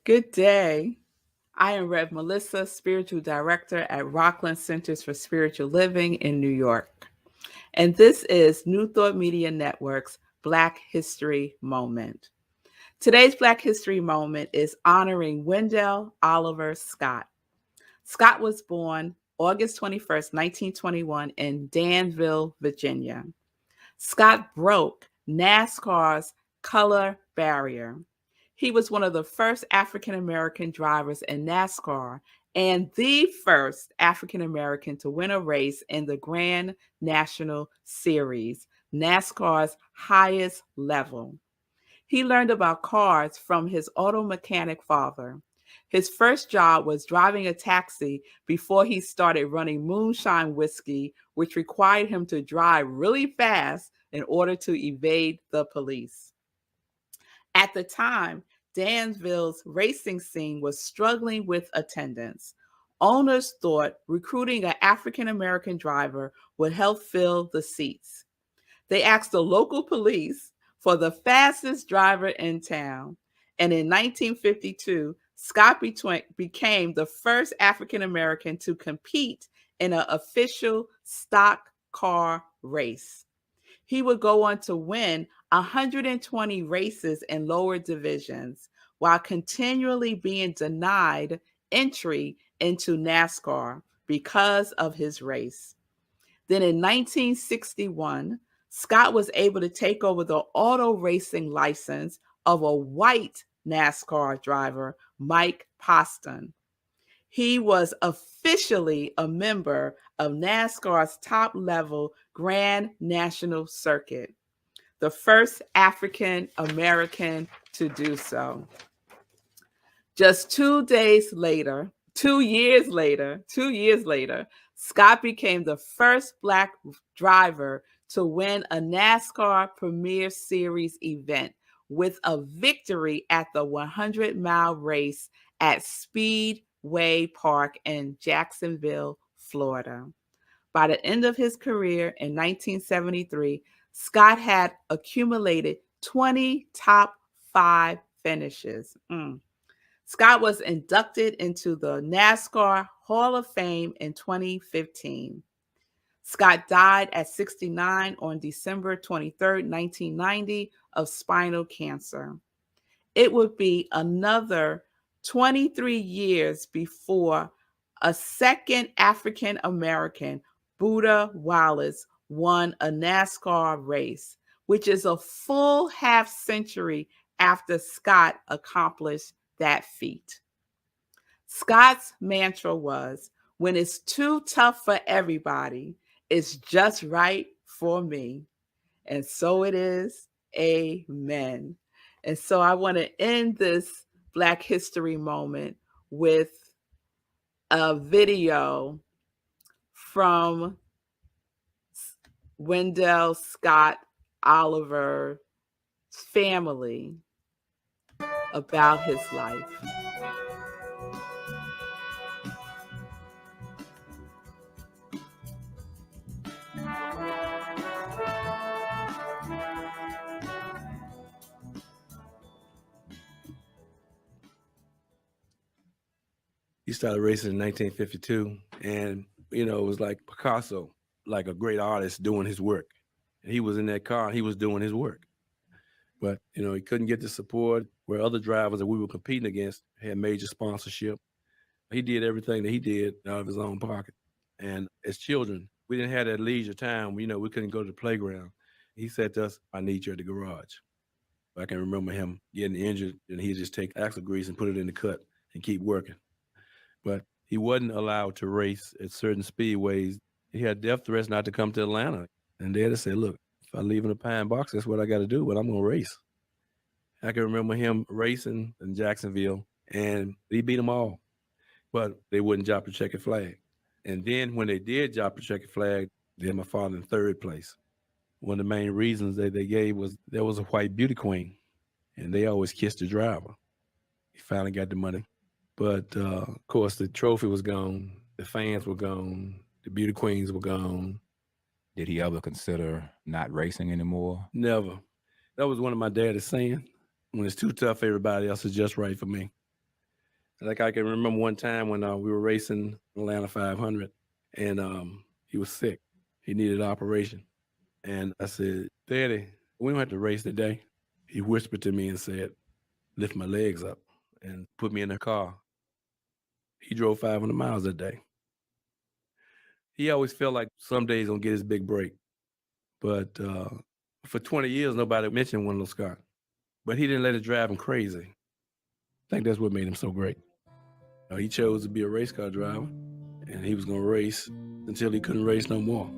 Good day. I am Rev Melissa, Spiritual Director at Rockland Centers for Spiritual Living in New York. And this is New Thought Media Network's Black History Moment. Today's Black History Moment is honoring Wendell Oliver Scott. Scott was born August 21st, 1921 in Danville, Virginia. Scott broke NASCAR's color barrier. He was one of the first African American drivers in NASCAR and the first African American to win a race in the Grand National Series, NASCAR's highest level. He learned about cars from his auto mechanic father. His first job was driving a taxi before he started running moonshine whiskey, which required him to drive really fast in order to evade the police. At the time, Danville's racing scene was struggling with attendance. Owners thought recruiting an African American driver would help fill the seats. They asked the local police for the fastest driver in town. And in 1952, Scott became the first African American to compete in an official stock car race. He would go on to win 120 races in lower divisions while continually being denied entry into NASCAR because of his race. Then in 1961, Scott was able to take over the auto racing license of a white NASCAR driver, Mike Poston. He was officially a member of NASCAR's top level Grand National Circuit, the first African American to do so. Just 2 years later, Scott became the first Black driver to win a NASCAR Premier Series event with a victory at the 100-mile race at Speedway Park in Jacksonville, Florida. By the end of his career in 1973, Scott had accumulated 20 top 5 finishes. Scott was inducted into the NASCAR Hall of Fame in 2015. Scott died at 69 on December 23, 1990, of spinal cancer. It would be another 23 years before a second African American, Buddha Wallace, won a NASCAR race, which is a full half century after Scott accomplished that feat. Scott's mantra was, "When it's too tough for everybody, it's just right for me." And so it is. Amen. And so I want to end this Black History Moment with a video from Wendell Scott Oliver's family about his life. He started racing in 1952, and it was like Picasso, like a great artist doing his work. And he was in that car, he was doing his work. But he couldn't get the support where other drivers that we were competing against had major sponsorship. He did everything that he did out of his own pocket. And as children, we didn't have that leisure time. We couldn't go to the playground. He said to us, "I need you at the garage." I can remember him getting injured, and he'd just take axle grease and put it in the cut and keep working. But he wasn't allowed to race at certain speedways. He had death threats not to come to Atlanta. And Daddy said, "Look, if I leave in the pine box, that's what I got to do, but I'm going to race." I can remember him racing in Jacksonville, and he beat them all. But they wouldn't drop the checkered flag. And then when they did drop the checkered flag, they had my father in third place. One of the main reasons that they gave was there was a white beauty queen, and they always kissed the driver. He finally got the money. But, of course, the trophy was gone. The fans were gone. The beauty queens were gone. Did he ever consider not racing anymore? Never. That was one of my daddy's saying. When it's too tough for everybody else, it's just right for me. Like I can remember one time when we were racing Atlanta 500, and he was sick. He needed an operation. And I said, Daddy, we don't have to race today. He whispered to me and said, lift my legs up and put me in the car. He drove 500 miles that day. He always felt like someday he's going to get his big break. But for 20 years, nobody mentioned Wendell Scott. But he didn't let it drive him crazy. I think that's what made him so great. He chose to be a race car driver, and he was going to race until he couldn't race no more.